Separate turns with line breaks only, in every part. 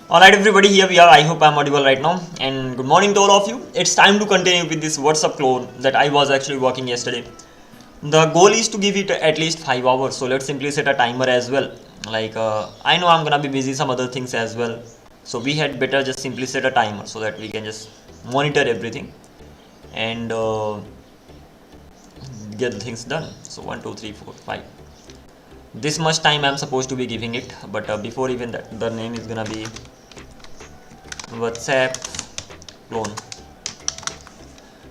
Alright everybody, here we are. I hope I'm audible right now, and good morning to all of you. It's time to continue with this WhatsApp clone that I was actually working yesterday. The goal is to give it at least 5 hours, so let's simply set a timer as well. Like I know I'm gonna be busy some other things as well, so we had better just simply set a timer so that we can just monitor everything and get the things done. So 1 2 3 4 5, this much time I'm supposed to be giving it, but before even that, the name is gonna be WhatsApp clone.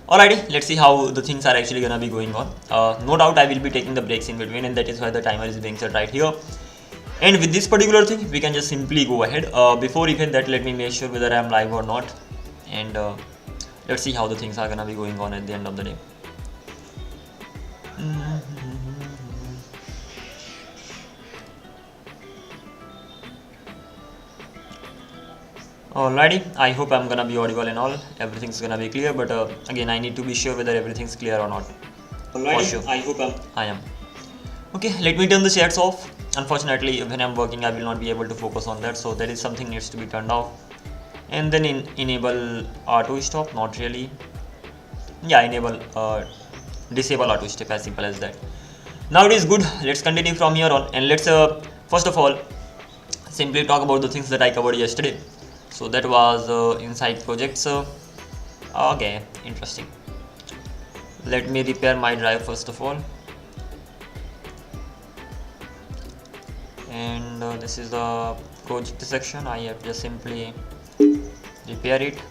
Alrighty, let's see how the things are actually gonna be going on. No doubt I will be taking the breaks in between, and that is why the timer is being set right here. And with this particular thing, we can just simply go ahead. Before even that, let me make sure whether I am live or not, and let's see how the things are gonna be going on at the end of the day. Alrighty, I hope I'm gonna be audible and all. Everything's gonna be clear, but again, I need to be sure whether everything's clear or not.
Alrighty,
For sure.
I hope
I am. Okay, let me turn the chats off. Unfortunately, when I'm working, I will not be able to focus on that, so that is something needs to be turned off. And then enable auto stop. Not really. Yeah, enable disable auto stop, as simple as that. Now it is good. Let's continue from here on, and let's first of all simply talk about the things that I covered yesterday. So that was inside projects. Okay, interesting. Let me repair my drive first of all, and this is the project section. I have just simply repair it.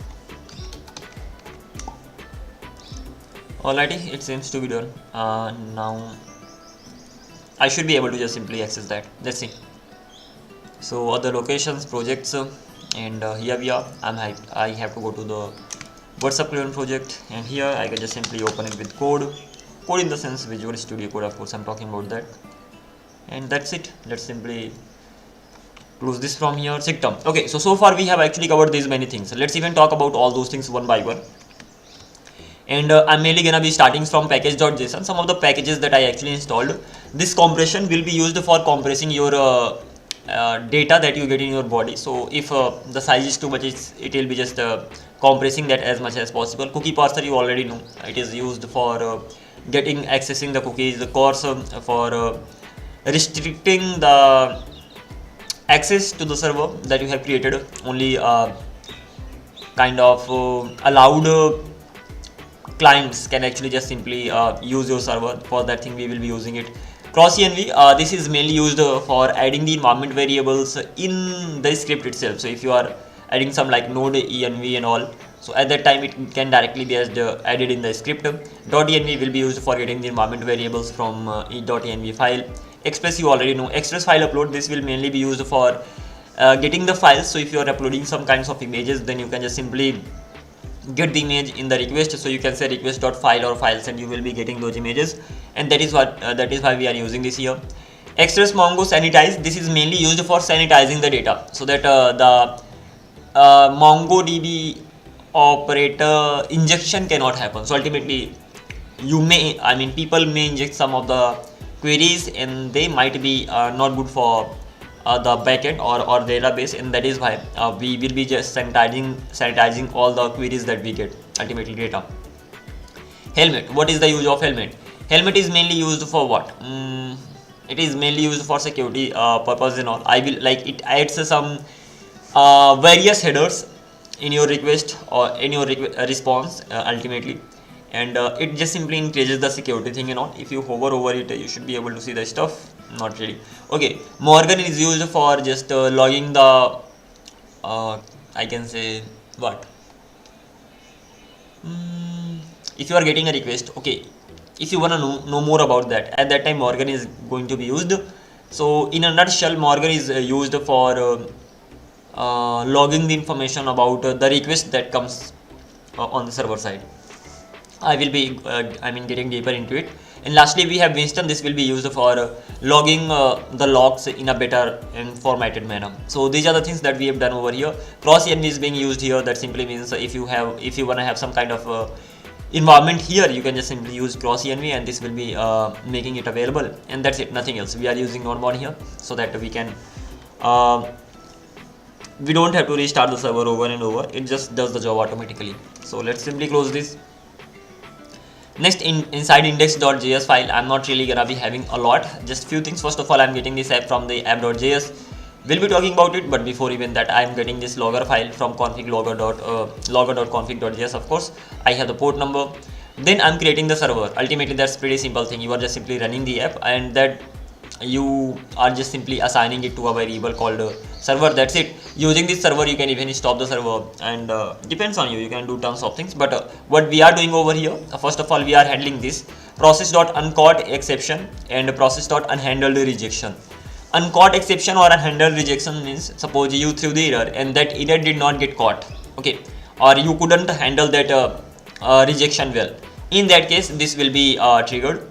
Alrighty, it seems to be done. Now I should be able to just simply access that. Let's see. So other locations, projects, and here we are. I have to go to the WhatsApp clone project, and here I can just simply open it with code in the sense Visual Studio Code, of course I'm talking about that, and that's it. Let's simply close this from here. System. Okay, so far we have actually covered these many things. Let's even talk about all those things one by one. And I'm mainly gonna be starting from package.json. Some of the packages that I actually installed. This compression will be used for compressing your data that you get in your body. So if the size is too much, it will be just compressing that as much as possible. Cookie parser, you already know, it is used for accessing the cookies. The course for restricting the access to the server that you have created. Only kind of allowed clients can actually just simply use your server. For that thing we will be using it. Cross env, this is mainly used for adding the environment variables in the script itself. So if you are adding some like node env and all, so at that time it can directly be added in the script. .env will be used for getting the environment variables from .env file. Express, you already know. Express file upload, this will mainly be used for getting the files. So if you are uploading some kinds of images, then you can just simply get the image in the request. So you can say request.file or files, and you will be getting those images, and that is why we are using this here. Express mongo sanitize, this is mainly used for sanitizing the data, so that the mongodb operator injection cannot happen. So ultimately people may inject some of the queries, and they might be not good for the backend or database, and that is why we will be just sanitizing all the queries that we get, ultimately data. Helmet, what is the use of helmet? Helmet is mainly used for what? It is mainly used for security purpose and all. It adds some various headers in your request or in your response ultimately, and it just simply increases the security thing and all. If you hover over it, you should be able to see the stuff. Not really. Okay, Morgan is used for just logging the I can say what, if you are getting a request. Okay, if you want to know more about that, at that time Morgan is going to be used. So in a nutshell, Morgan is used for logging the information about the request that comes on the server side. I will be getting deeper into it. And lastly, we have Winston. This will be used for logging the logs in a better and formatted manner. So these are the things that we have done over here. Cross env is being used here. That simply means if you want to have some kind of environment here, you can just simply use cross env, and this will be making it available, and that's it, nothing else. We are using normal here so that we can we don't have to restart the server over and over, it just does the job automatically. So let's simply close this. Next, inside index.js file, I'm not really gonna be having a lot, just few things. First of all, I'm getting this app from the app.js, we'll be talking about it, but before even that, I'm getting this logger file from config logger.config.js. of course, I have the port number. Then I'm creating the server. Ultimately, that's pretty simple thing. You are just simply running the app, and that you are just simply assigning it to a variable called server. That's it. Using this server, you can even stop the server, and depends on you, you can do tons of things. But what we are doing over here, first of all, we are handling this process.uncaught exception and process.unhandled rejection. Uncaught exception or unhandled rejection means, suppose you threw the error and that error did not get caught, okay, or you couldn't handle that rejection well. In that case, this will be triggered.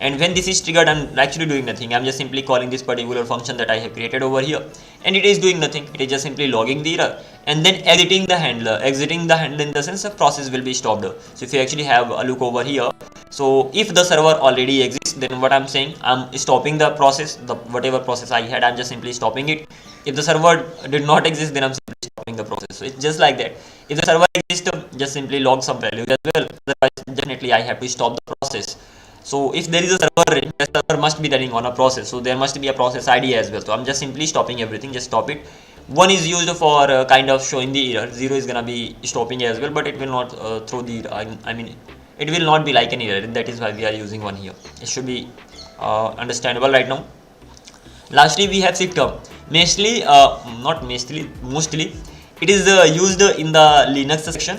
And when this is triggered, I'm actually doing nothing. I'm just simply calling this particular function that I have created over here, and it is doing nothing. It is just simply logging the error and then exiting the handler. Exiting the handler in the sense the process will be stopped. So if you actually have a look over here, so if the server already exists, then what I'm saying, I'm stopping the process, the whatever process I had, I'm just simply stopping it. If the server did not exist, then I'm simply stopping the process. So it's just like that. If the server exists, just simply log some value as well. Otherwise, definitely I have to stop the process. So if there is a server, the server must be running on a process, so there must be a process ID as well. So I'm just simply stopping everything, just stop it. 1 is used for kind of showing the error, 0 is gonna be stopping as well, but it will not throw the I mean it will not be like an error. That is why we are using 1 here. It should be understandable right now. Lastly, we have system. Mostly it is used in the Linux section,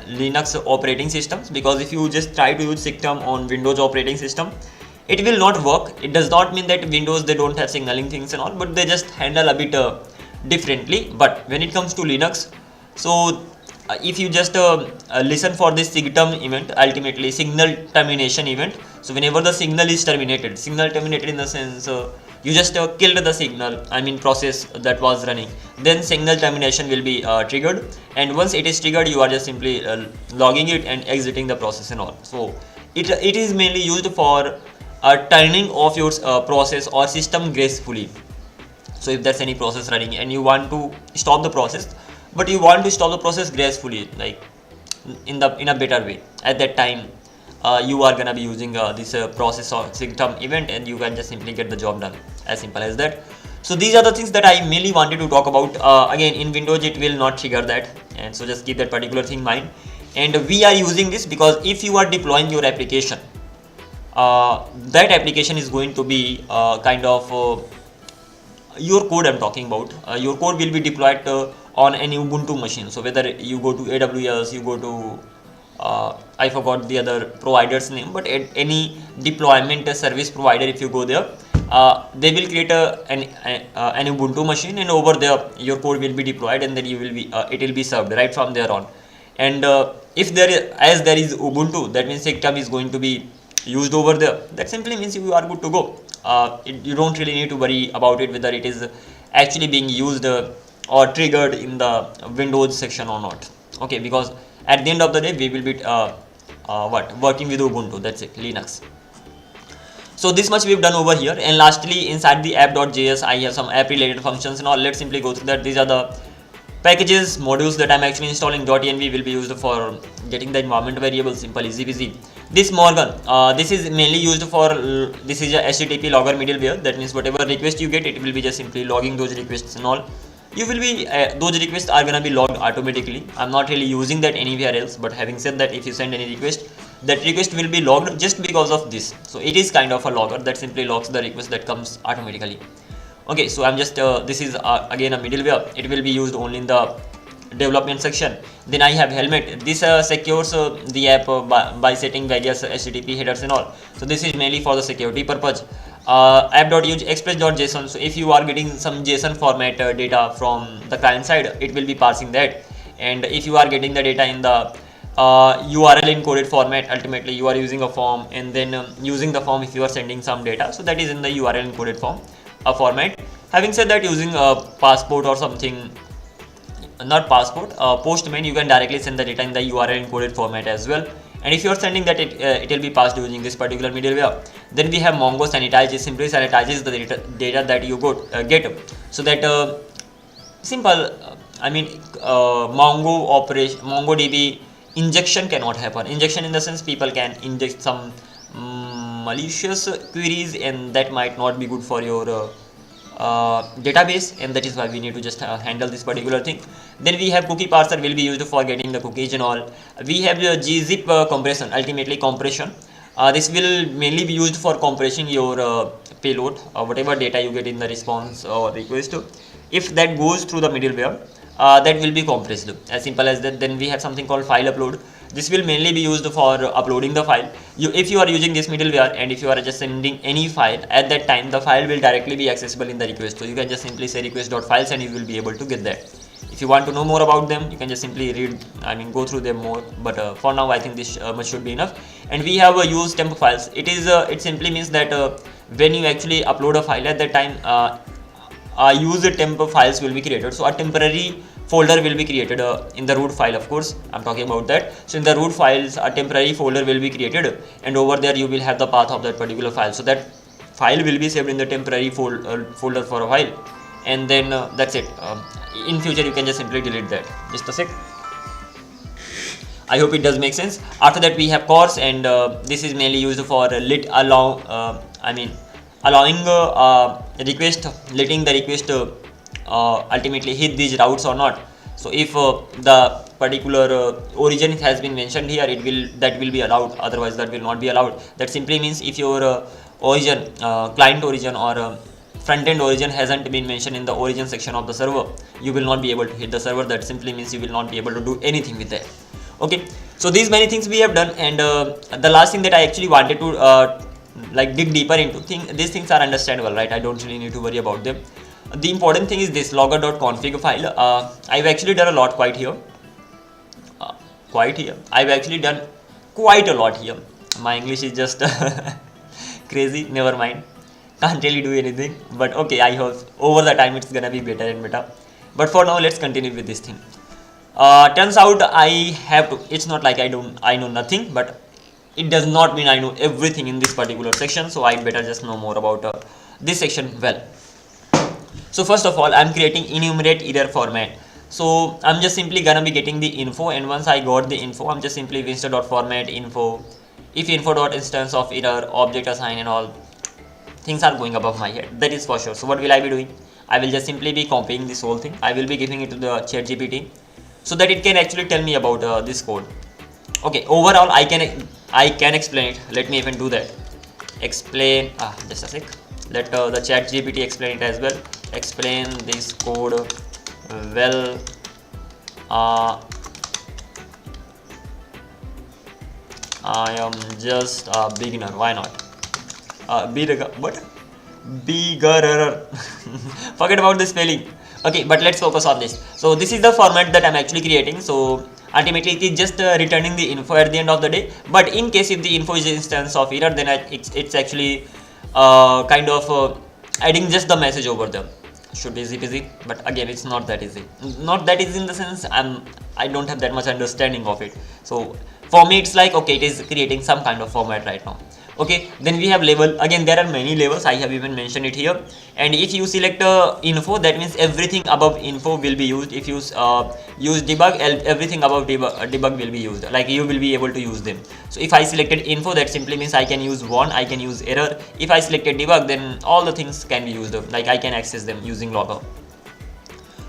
Linux operating systems, because if you just try to use system on Windows operating system, it will not work. It does not mean that Windows, they don't have signaling things and all, but they just handle a bit differently. But when it comes to Linux, so if you just listen for this SIGTERM event, ultimately signal termination event. So whenever the signal is terminated, signal terminated in the sense you just killed the signal, I mean process that was running, then signal termination will be triggered, and once it is triggered, you are just simply logging it and exiting the process and all. So it is mainly used for turning off your process or system gracefully. So if there's any process running and you want to stop the process, but you want to stop the process gracefully, like in a better way, at that time you are gonna be using this process or SIGTERM event, and you can just simply get the job done, as simple as that. So these are the things that I mainly wanted to talk about. Again, in Windows it will not trigger that, and so just keep that particular thing in mind. And we are using this because if you are deploying your application, that application is going to be kind of your code I'm talking about. Your code will be deployed on any Ubuntu machine. So whether you go to AWS, you go to I forgot the other provider's name, but at any deployment service provider, if you go there, they will create an Ubuntu machine, and over there your code will be deployed, and then you will be it will be served right from there on. And if there is Ubuntu, that means SIGTERM is going to be used over there. That simply means you are good to go. You don't really need to worry about it whether it is actually being used or triggered in the Windows section or not. Okay, because at the end of the day, we will be working with Ubuntu. That's it, Linux. So this much we've done over here. And lastly, inside the app.js, I have some app related functions and all. Let's simply go through that. These are the packages, modules that I'm actually installing. .env will be used for getting the environment variable, simple, easy peasy. This Morgan, this is mainly used for, this is a HTTP logger middleware. That means whatever request you get, it will be just simply logging those requests and all. You will be, those requests are gonna be logged automatically. I'm not really using that anywhere else, but having said that, if you send any request, that request will be logged just because of this. So it is kind of a logger that simply logs the request that comes automatically. Okay, so I'm just, this is again a middleware. It will be used only in the development section. Then I have Helmet. This secures the app by setting various HTTP headers and all. So this is mainly for the security purpose. App.use express.json. So if you are getting some JSON format data from the client side, it will be parsing that. And if you are getting the data in the URL encoded format, ultimately you are using a form, and then using the form if you are sending some data, so that is in the URL encoded form format. Having said that, using a passport or something, not passport, postman, you can directly send the data in the URL encoded format as well. and if you are sending that, it will be passed using this particular middleware. Then we have Mongo sanitize. It simply sanitizes the data that you get, so that simple MongoDB injection cannot happen. Injection in the sense people can inject some malicious queries, and that might not be good for your database, and that is why we need to just handle this particular thing. Then we have cookie parser, will be used for getting the cookies and all. We have the gzip compression, ultimately compression. This will mainly be used for compressing your payload, whatever data you get in the response or request. If that goes through the middleware, that will be compressed, as simple as that. Then we have something called file upload. This will mainly be used for uploading the file. If you are using this middleware, and if you are just sending any file, at that time the file will directly be accessible in the request. So you can just simply say request.files and you will be able to get that. If you want to know more about them, you can just simply go through them more, but for now I think this much should be enough. And we have use temp files. It simply means that when you actually upload a file, at that time use temp files will be created. So a temporary folder will be created in the root file, of course I'm talking about that. So in the root files, a temporary folder will be created, and over there you will have the path of that particular file. So that file will be saved in the temporary folder for a while, and then that's it. In future you can just simply delete that. Just a sec. I hope it does make sense. After that we have course, and this is mainly used for allowing request, letting the request ultimately hit these routes or not. So if the particular origin has been mentioned here, that will be allowed, otherwise that will not be allowed. That simply means if your origin, client origin or front-end origin hasn't been mentioned in the origin section of the server, you will not be able to hit the server. That simply means you will not be able to do anything with that. Okay, so these many things we have done, and the last thing that I actually wanted to dig deeper into, these things are understandable, right? I don't really need to worry about them. The important thing is this logger.config file. I've actually done a lot here. I've actually done quite a lot here. My English is just crazy. Never mind. Can't really do anything. But okay, I hope over the time it's gonna be better and better. But for now, let's continue with this thing. Turns out I have to. It's not like I know nothing, but it does not mean I know everything in this particular section. So I better just know more about this section well. So first of all, I'm creating enumerate error format. So I'm just simply gonna be getting the info, and once I got the info, I'm just simply insta.format info, if info.instance of error, object assign, and all things are going above my head. That is for sure. So what will I be doing? I will just simply be copying this whole thing. I will be giving it to the ChatGPT so that it can actually tell me about this code. Okay, overall I can explain it. Let me even do that. Explain. Just a sec. Let the ChatGPT explain it as well. Explain this code well. I am just a beginner. Why not? Bigger. Forget about the spelling. Okay, but let's focus on this. So this is the format that I'm actually creating. So ultimately it is just returning the info at the end of the day. But in case if the info is instance of error, then it's actually adding just the message over there. Should be easy peasy, but again it's not that easy. Not that easy in the sense I don't have that much understanding of it. So for me it's like, okay, it is creating some kind of format right now. Okay, then we have label. Again, there are many labels. I have even mentioned it here. And if you select info, that means everything above info will be used. If you use debug, everything above debug will be used. Like you will be able to use them. So if I selected info, that simply means I can use one, I can use error. If I selected debug, then all the things can be used. Like I can access them using logger.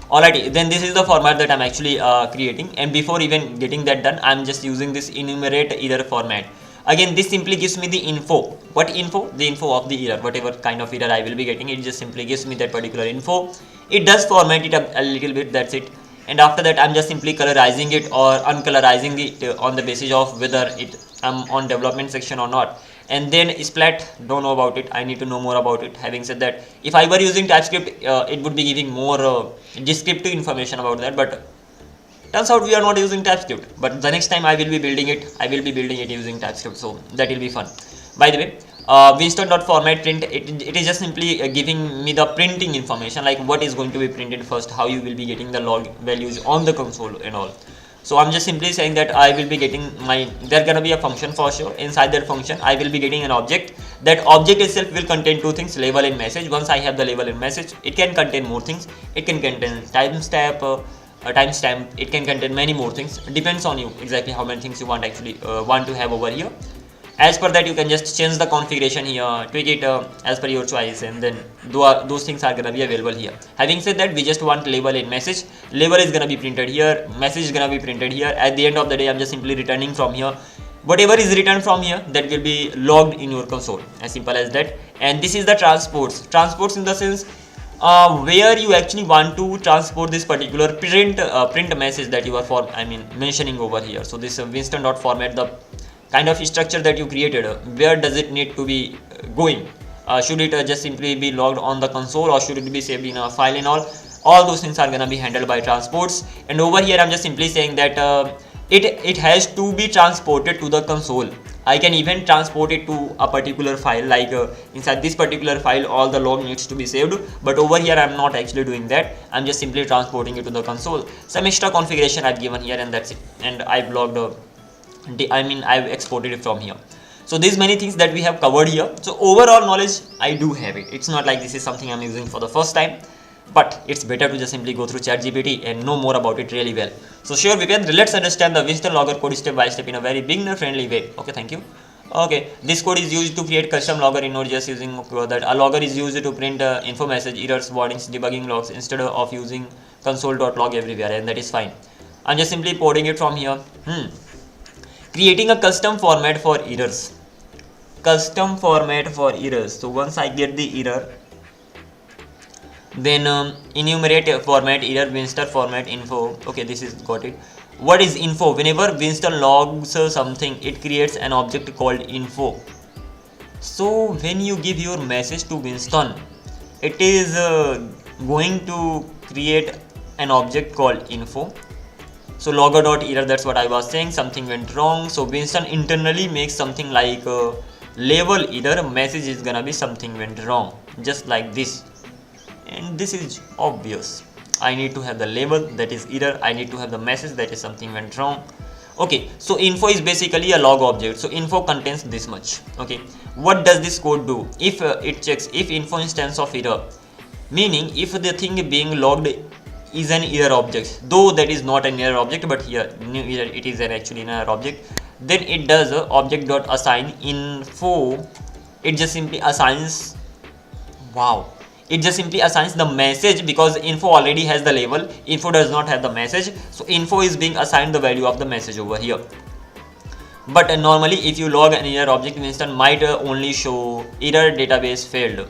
Alrighty, then this is the format that I'm actually creating. And before even getting that done, I'm just using this enumerate error format. Again, this simply gives me the info. What info? The info of the error. Whatever kind of error I will be getting, it just simply gives me that particular info. It does format it a little bit, that's it. And after that, I'm just simply colorizing it or uncolorizing it on the basis of whether I'm on development section or not. And then splat, don't know about it. I need to know more about it. Having said that, if I were using TypeScript, it would be giving more descriptive information about that. But turns out we are not using TypeScript, but the next time I will be building it using TypeScript, so that will be fun. By the way, Winston.format print, it is just simply giving me the printing information, like what is going to be printed first, how you will be getting the log values on the console and all. So I'm just simply saying that I will be getting there gonna be a function for sure. Inside that function I will be getting an object. That object itself will contain two things, label and message. Once I have the label and message, it can contain more things. It can contain timestamp, it can contain many more things. Depends on you exactly how many things you want to have over here. As per that, you can just change the configuration here, tweak it as per your choice, and then those things are gonna be available here. Having said that, we just want label and message. Label is gonna be printed here, message is gonna be printed here. At the end of the day, I'm just simply returning from here. Whatever is returned from here, that will be logged in your console. As simple as that. And this is the transports. Transports in the sense where you actually want to transport this particular print message that you are mentioning over here. So this Winston.format, the kind of structure that you created, where does it need to be going? Should it just simply be logged on the console, or should it be saved in a file and all those things are gonna be handled by transports. And over here I'm just simply saying that it has to be transported to the console. I can even transport it to a particular file, like inside this particular file all the log needs to be saved, but over here I'm not actually doing that. I'm just simply transporting it to the console. Some extra configuration I've given here, and that's it. And I've logged I've exported it from here. So these many things that we have covered here. So overall knowledge I do have it. It's not like this is something I'm using for the first time, but it's better to just simply go through ChatGPT and know more about it really well. So sure, Vipin, let's understand the Winston logger code step by step in a very beginner friendly way. Okay, thank you. Okay, this code is used to create custom logger in Node.js using that a logger is used to print info message, errors, warnings, debugging logs instead of using console.log everywhere, and that is fine. I'm just simply porting it from here. Creating a custom format for errors. Custom format for errors. So once I get the error, then enumerate format error Winston format info. Okay, this is got it. What is info? Whenever Winston logs something, it creates an object called info. So when you give your message to Winston, it is going to create an object called info. So logger.error, that's what I was saying, something went wrong. So Winston internally makes something like label error, message is gonna be something went wrong, just like this. And this is obvious. I need to have the label, that is error. I need to have the message, that is something went wrong. Okay, so info is basically a log object. So info contains this much. Okay, what does this code do? If it checks if info instance of error, meaning if the thing being logged is an error object, though that is not an error object, but here new error, it is actually an error object, then it does object.assign info. It just simply assigns, wow, it just simply assigns the message, because info already has the label, info does not have the message. So info is being assigned the value of the message over here. But normally if you log an error object, Winston might only show error database failed.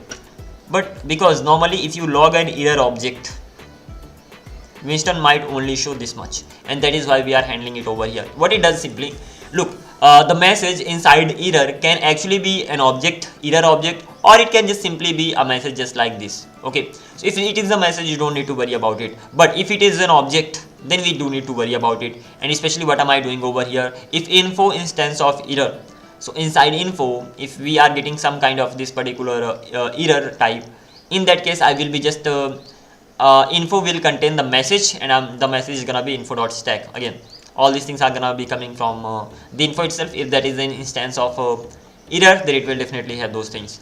But because normally if you log an error object, Winston might only show this much, and that is why we are handling it over here. What it does simply, look, the message inside error can actually be an object, error object, or it can just simply be a message just like this. Okay, so if it is a message, you don't need to worry about it, but if it is an object, then we do need to worry about it. And especially what am I doing over here? If info instance of error, so inside info, if we are getting some kind of this particular error type, in that case I will be just info will contain the message, and the message is gonna be info.stack. Again, all these things are gonna be coming from the info itself. If that is an instance of error, then it will definitely have those things.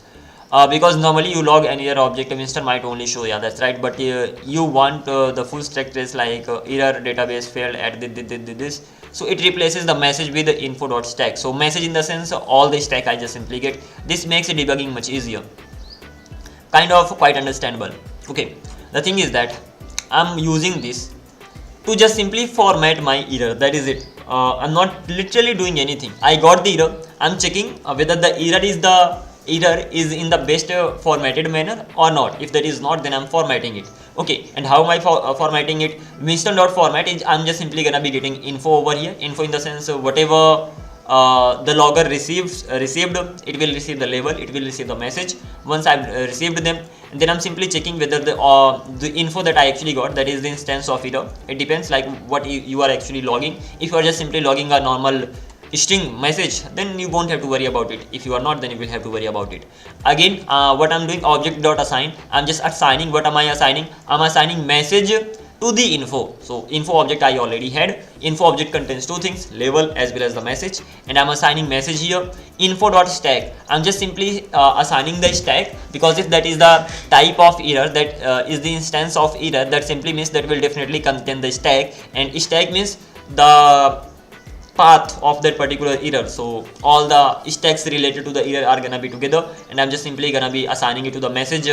Because normally you log an error object, Winston might only show, yeah, that's right, but you want the full stack trace like error database failed at this. So it replaces the message with the info.stack. So message in the sense all the stack I just simply get. This makes debugging much easier. Kind of quite understandable. Okay, the thing is that I'm using this to just simply format my error. That is it. I'm not literally doing anything. I got the error. I'm checking whether the error is in the best formatted manner or not. If that is not, then I'm formatting it. Okay, and how am I formatting it? Winston.format is, I'm just simply gonna be getting info over here. Info in the sense whatever the logger received, it will receive the label, it will receive the message. Once I've received them, then I'm simply checking whether the info that I actually got, that is the instance of error. It depends like what you are actually logging. If you are just simply logging a normal string message, then you won't have to worry about it. If you are not, then you will have to worry about it. Again, what I'm doing, object.assign, I'm just assigning. What am I assigning? I'm assigning message to the info. So info object I already had. Info object contains two things, label as well as the message, and I'm assigning message here. Info.stack, I'm just simply assigning the stack, because if that is the type of error, that is the instance of error, that simply means that will definitely contain the stack, and stack means the path of that particular error. So all the stacks related to the error are gonna be together, and I'm just simply gonna be assigning it to the message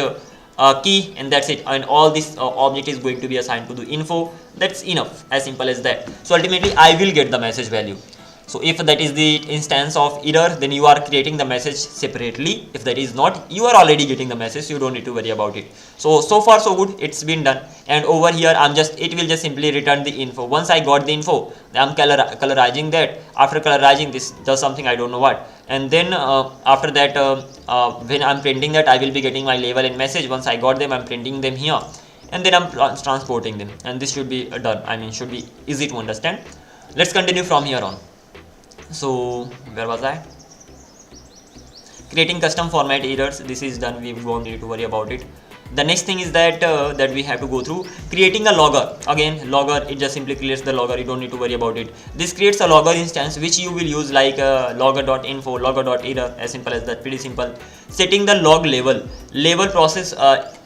key, and that's it. And all this object is going to be assigned to the info. That's enough, as simple as that. So ultimately I will get the message value. So if that is the instance of error, then you are creating the message separately. If that is not, you are already getting the message, you don't need to worry about it. So far so good, it's been done. And over here it will just simply return the info. Once I got the info, I'm colorizing that. After colorizing, this does something I don't know what, and then after that when I'm printing that, I will be getting my label and message. Once I got them, I'm printing them here, and then I'm transporting them, and this should be done. I mean, should be easy to understand. Let's continue from here on. So where was I? Creating custom format errors. This is done, we won't need to worry about it. The next thing is that that we have to go through creating a logger. Again, logger, it just simply creates the logger, you don't need to worry about it. This creates a logger instance which you will use like logger.info, logger.error, as simple as that, pretty simple. Setting the log label process.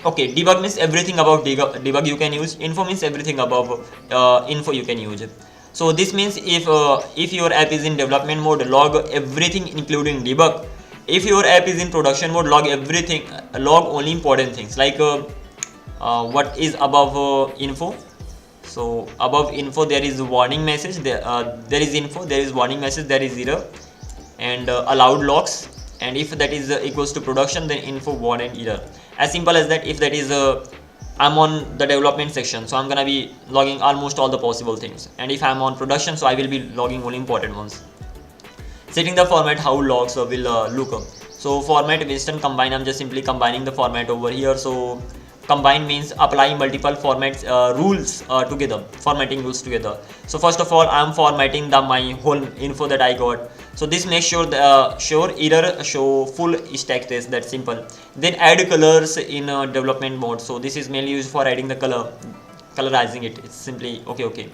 Okay, debug means everything above debug you can use. Info means everything above info you can use. So this means if your app is in development mode, log everything including debug. If your app is in production mode, log everything, log only important things, like what is above info. So above info there is warning message, there is info, there is warning message, there is error, and allowed logs. And if that is equals to production, then info, warn, and error. As simple as that. If that is I'm on the development section, so I'm gonna be logging almost all the possible things, and if I'm on production, so I will be logging only important ones. Setting the format, how logs will look up. So format Winston combine, I'm just simply combining the format over here. So combine means applying multiple formats rules together, formatting rules together. So first of all, I'm formatting my whole info that I got. So this makes sure error show full stack trace. That's simple. Then add colors in development mode. So this is mainly used for adding the colorizing it. It's simply okay.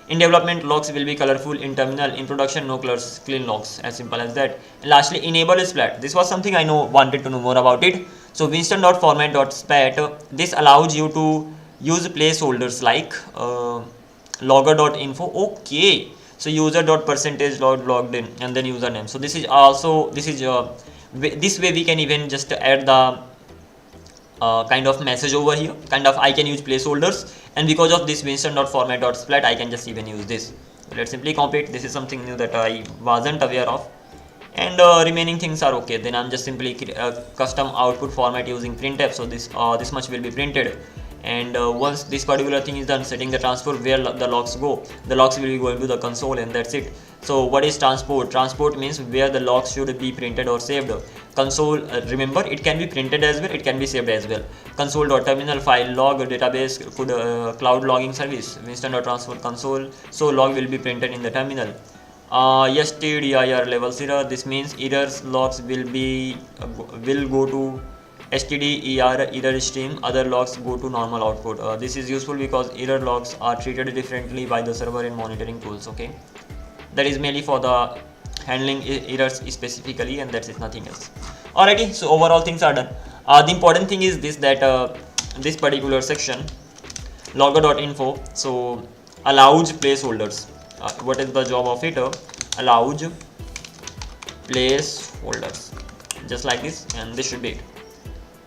In development, logs will be colorful. In terminal, in production, no colors, clean logs, as simple as that. And lastly, enable splat. This was something I wanted to know more about it. So winston.format.spat, this allows you to use placeholders like logger.info. Okay, so user.percentage logged in, and then username. So this way we can even just add the kind of message over here. I can use placeholders, and because of this winston.format.splat, I can just even use this. Let's simply copy it. This is something new that I wasn't aware of, and remaining things are okay. Then I'm just simply custom output format using printf. So this much will be printed, and once this particular thing is done, setting the transport where the logs go. The logs will be going to the console, and that's it. So what is transport? Transport means where the logs should be printed or saved. Console, remember, it can be printed as well, it can be saved as well. Console.terminal file log database could cloud logging service winston.transport console. So log will be printed in the terminal. stdir levels error. This means errors logs will go to stder error stream. Other logs go to normal output. This is useful because error logs are treated differently by the server and monitoring tools. Okay, that is mainly for the handling errors specifically, and that's it, nothing else. Alrighty, so overall things are done. The important thing is this, that this particular section logger.info, so allows placeholders. What is the job of it? Allows placeholders, just like this, and this should be it.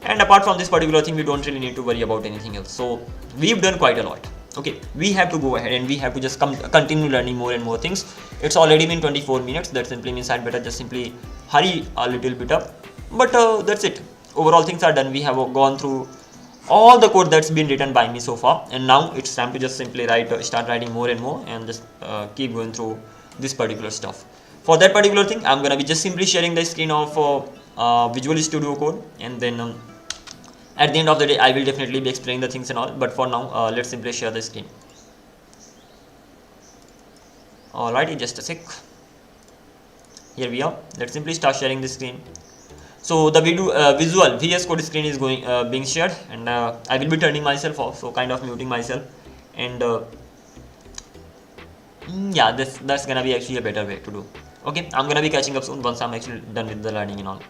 And apart from this particular thing, we don't really need to worry about anything else. So we've done quite a lot. Okay, we have to go ahead and we have to just continue learning more and more things. It's already been 24 minutes. That simply means I'd better just simply hurry a little bit up. But that's it. Overall things are done. We have gone through all the code that's been written by me so far, and now it's time to just simply start writing more and more, and just keep going through this particular stuff. For that particular thing, I'm gonna be just simply sharing the screen of Visual Studio Code, and then at the end of the day, I will definitely be explaining the things and all, but for now, let's simply share the screen. Alrighty, just a sec. Here we are. Let's simply start sharing the screen. So the visual VS Code screen is being shared, and I will be turning myself off, so kind of muting myself. and yeah, that's gonna be actually a better way to do. Okay, I'm gonna be catching up soon once I'm actually done with the learning and all.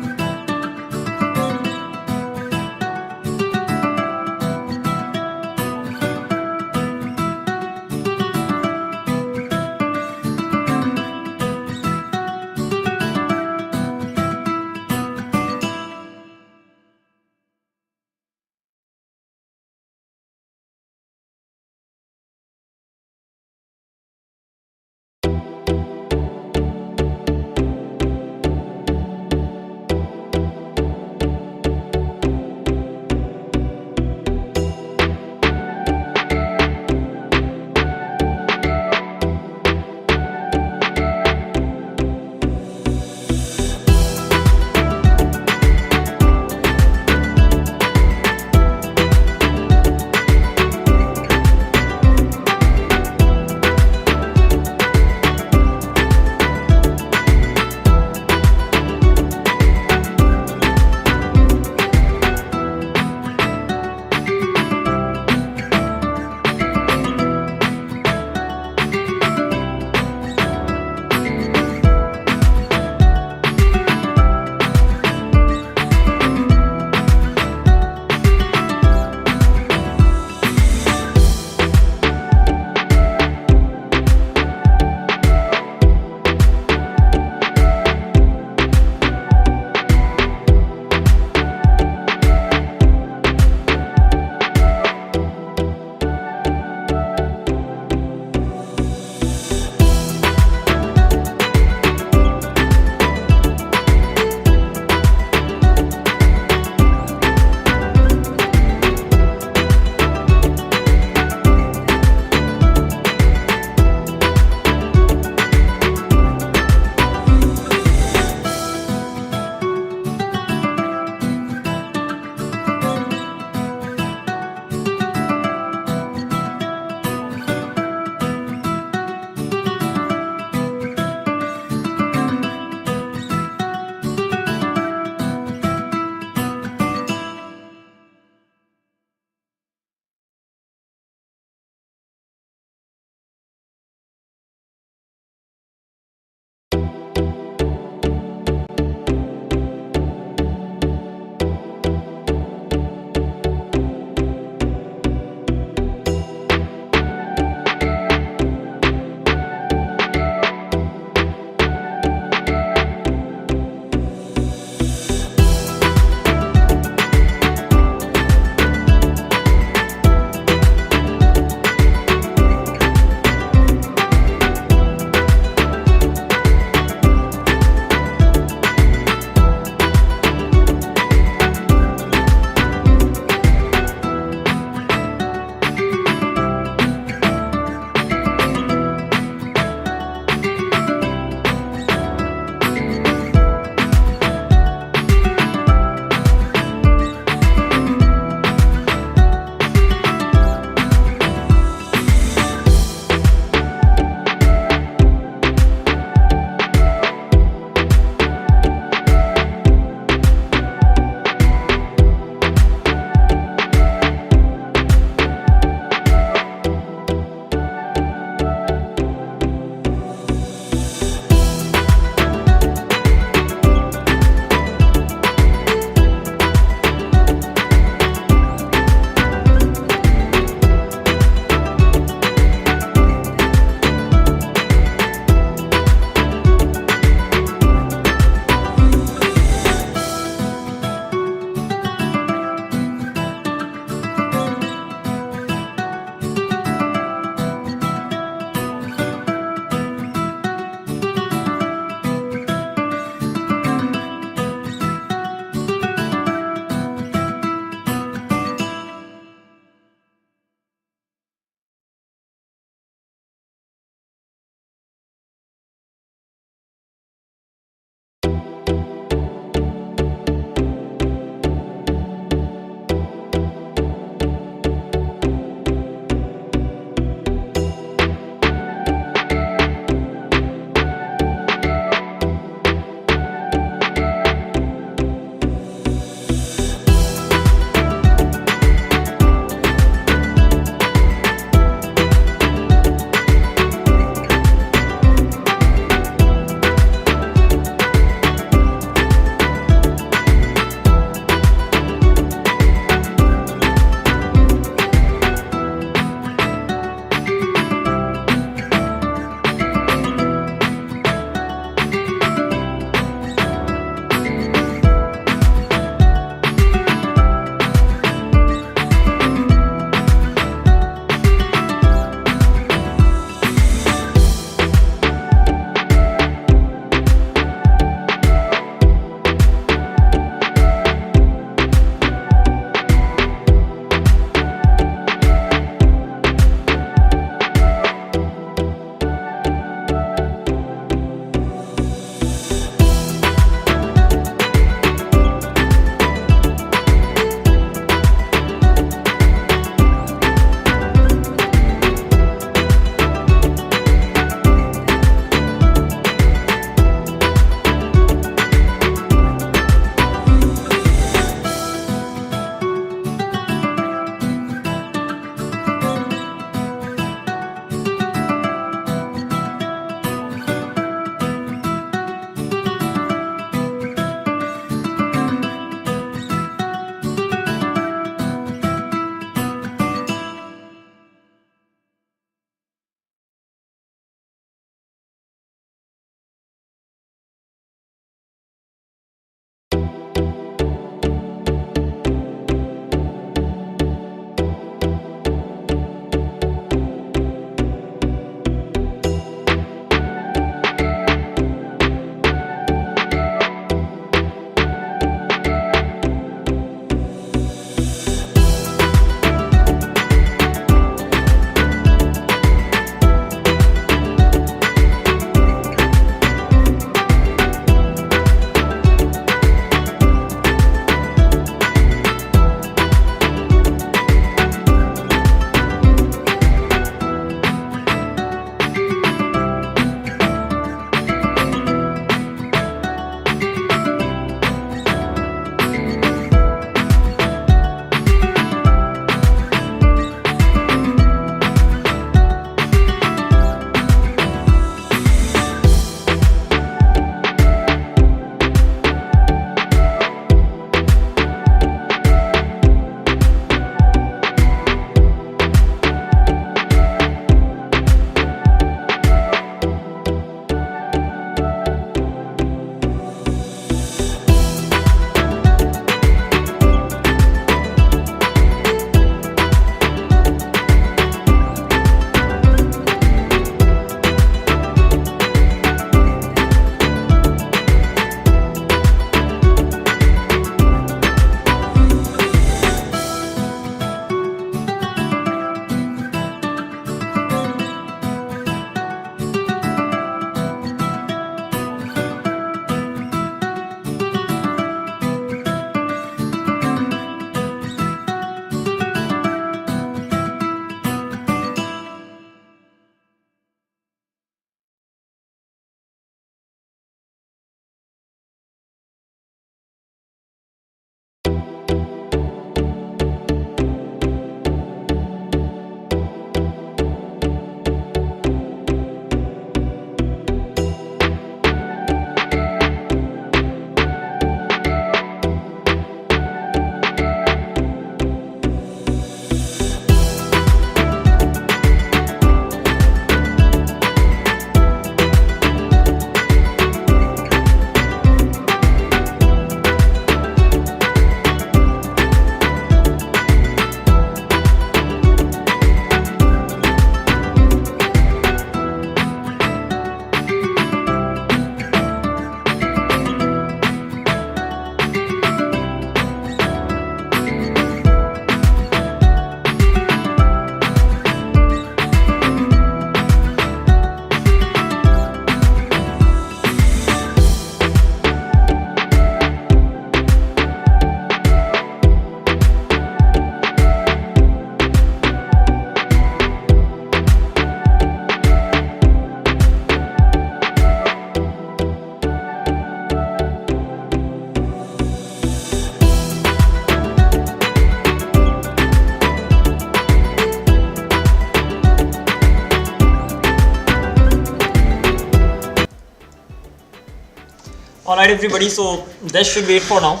Alright everybody, so that should be it for now.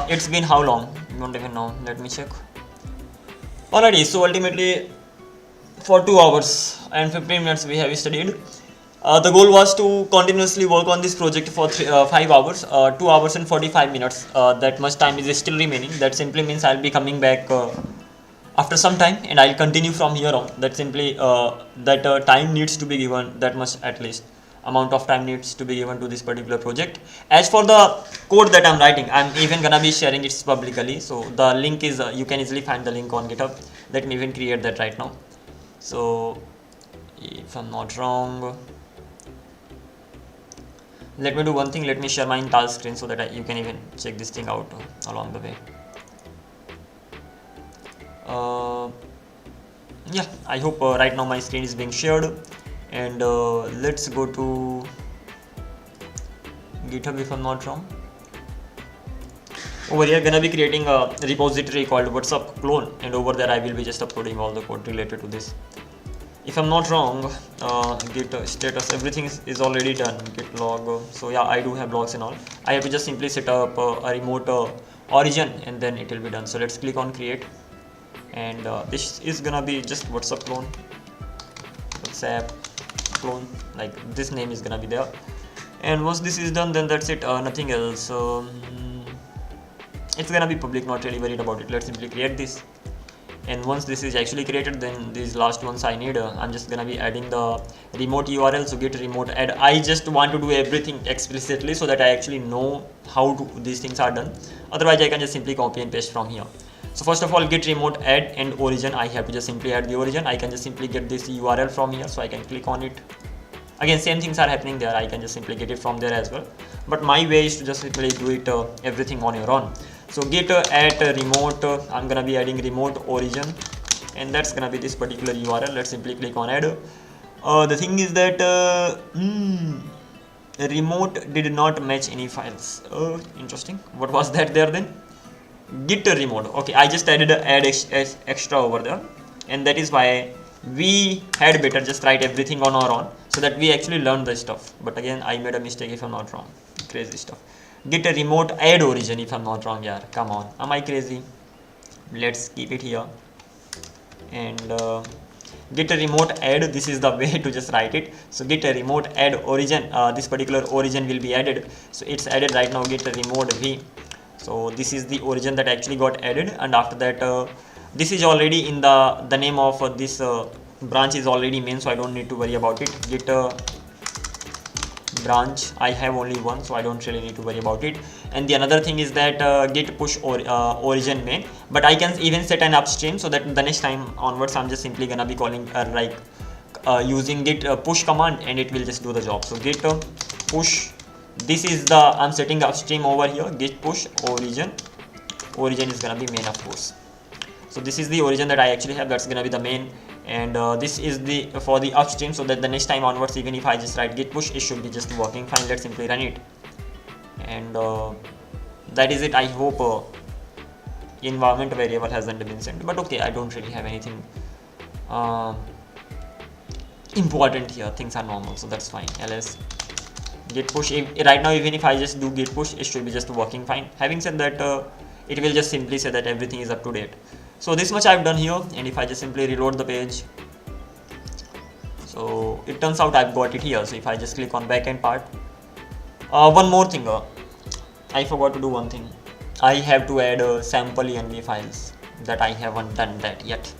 It's been how long? Don't even know. Let me check. Alrighty, so ultimately for 2 hours and 15 minutes we have studied. The goal was to continuously work on this project for 5 hours, 2 hours and 45 minutes. That much time is still remaining. That simply means I'll be coming back after some time and I'll continue from here on. That simply that time needs to be given, that much at least amount of time needs to be given to this particular project. As for the code that I'm writing, I'm even gonna be sharing it publicly. So the link is you can easily find the link on GitHub. Let me even create that right now. So if I'm not wrong, let me do one thing. Let me share my entire screen so that you can even check this thing out along the way. Yeah, I hope right now my screen is being shared, and let's go to GitHub if I'm not wrong. Over here gonna be creating a repository called what's up clone, and over there I will be just uploading all the code related to this. If I'm not wrong, git status, everything is already done. Git log, so yeah, I do have logs and all. I have to just simply set up a remote origin and then it will be done. So let's click on create, and this is gonna be just WhatsApp clone, WhatsApp clone, like this name is gonna be there. And once this is done, then that's it, nothing else. It's gonna be public, not really worried about it. Let's simply create this. And once this is actually created, then these last ones I need, I'm just gonna be adding the remote URL. So git remote add. I just want to do everything explicitly so that I actually know how these things are done. Otherwise I can just simply copy and paste from here. So first of all, git remote add and origin. I have to just simply add the origin. I can just simply get this URL from here, so I can click on it. Again, same things are happening there. I can just simply get it from there as well, but my way is to just simply do it everything on your own. So git add remote, I'm gonna be adding remote origin, and that's gonna be this particular URL. Let's simply click on add. The thing is that remote did not match any files. Interesting. What was that there then? Git remote. Okay, I just added a add extra over there, and that is why we had better just write everything on our own so that we actually learn the stuff. But again, I made a mistake if I'm not wrong. Crazy stuff. Git a remote add origin if I'm not wrong. Yeah, come on, am I crazy? Let's keep it here, and git a remote add. This is the way to just write it. So git a remote add origin. This particular origin will be added, so it's added right now. Git a remote v. So this is the origin that actually got added, and after that this is already in the name of this branch is already main, so I don't need to worry about it. Git branch, I have only one, so I don't really need to worry about it. And the another thing is that git push origin main, but I can even set an upstream so that the next time onwards I'm just simply gonna be calling using git push command, and it will just do the job. So git push, this is the I'm setting upstream over here. Git push origin is gonna be main, of course. So this is the origin that I actually have, that's gonna be the main, and this is the for the upstream, so that the next time onwards, even if I just write git push, it should be just working fine. Let's simply run it, and that is it. I hope environment variable hasn't been sent, but okay, I don't really have anything important here. Things are normal, so that's fine. Ls git push, right now even if I just do git push, it should be just working fine. Having said that, it will just simply say that everything is up to date. So this much I've done here, and if I just simply reload the page, so it turns out I've got it here. So if I just click on backend part, one more thing, I forgot to do one thing. I have to add sample env files, that I haven't done that yet.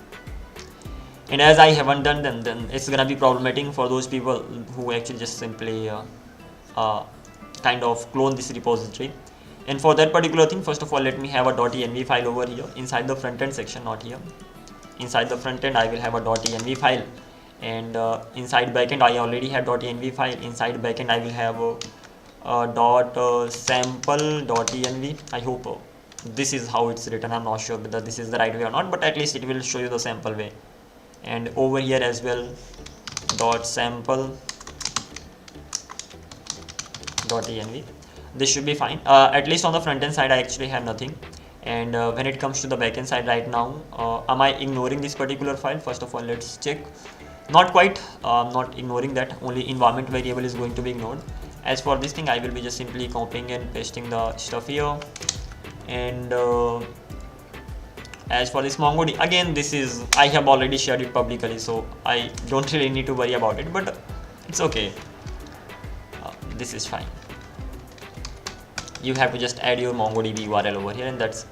And as I haven't done them, then it's gonna be problematic for those people who actually just simply kind of clone this repository. And for that particular thing, first of all, let me have a .env file over here inside the front end section, not here. Inside the front end, I will have a .env file, and inside backend, I already have .env file. Inside backend, I will have a sample.env. I hope this is how it's written. I'm not sure whether this is the right way or not, but at least it will show you the sample way. And over here as well, .sample.env. This should be fine. At least on the front end side, I actually have nothing. And when it comes to the backend side right now, am I ignoring this particular file? First of all, let's check. Not quite. I'm not ignoring that. Only environment variable is going to be ignored. As for this thing, I will be just simply copying and pasting the stuff here. And as for this MongoDB, again, this is, I have already shared it publicly, so I don't really need to worry about it, but it's okay. This is fine. You have to just add your MongoDB URL over here, and that's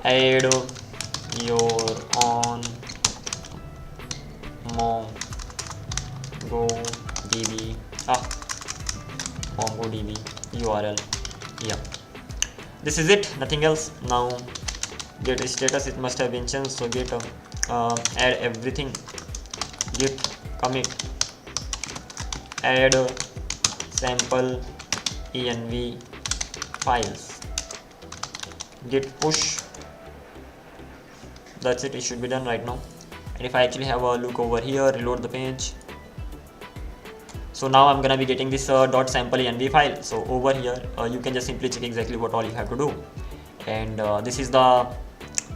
add your own MongoDB MongoDB URL. Yeah, this is it, nothing else. Now get status, it must have been changed, so get add everything, git commit, add sample env files, git push. That's it, it should be done right now. And if I actually have a look over here, reload the page, so now I'm gonna be getting this .sample env file. So over here you can just simply check exactly what all you have to do. And this is the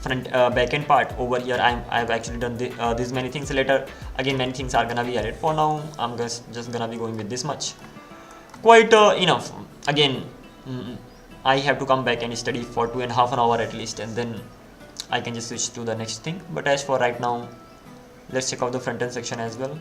front backend part. Over here I've actually done these many things. Later again many things are gonna be added. For now I'm just gonna be going with this much, quite enough. Again, I have to come back and study for 2.5 hours at least, and then I can just switch to the next thing. But as for right now, let's check out the front end section as well.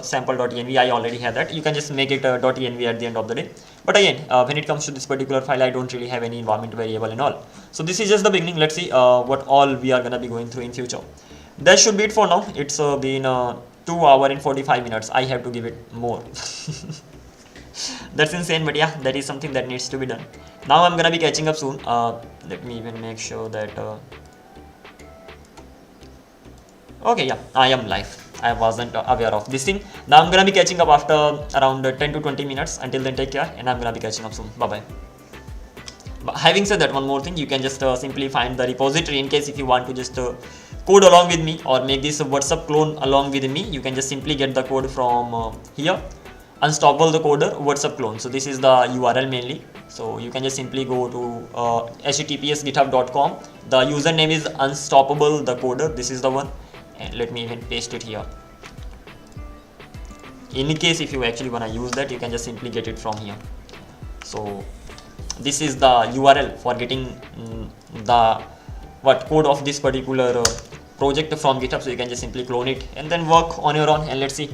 Sample.env, I already have that. You can just make it .env at the end of the day. But again, when it comes to this particular file, I don't really have any environment variable and all. So this is just the beginning. Let's see what all we are gonna be going through in future. That should be it for now. It's been 2 hours and 45 minutes. I have to give it more. That's insane, but yeah, that is something that needs to be done. Now I'm gonna be catching up soon. Let me even make sure that okay, yeah, I am live. I wasn't aware of this thing. Now I'm gonna be catching up after around 10 to 20 minutes. Until then, take care, and I'm gonna be catching up soon. Bye bye. But having said that, one more thing, you can just simply find the repository in case if you want to just code along with me or make this WhatsApp clone along with me. You can just simply get the code from here. Unstoppable the coder WhatsApp clone. So this is the URL mainly. So you can just simply go to https://github.com. The username is unstoppable the coder. This is the one. And let me even paste it here. In case if you actually want to use that, you can just simply get it from here. So this is the URL for getting the code of this particular project from GitHub. So you can just simply clone it and then work on your own, and let's see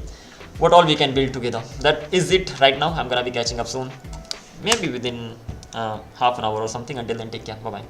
what all we can build together. That is it right now. I'm gonna be catching up soon, maybe within half an hour or something. Until then, take care. Bye bye.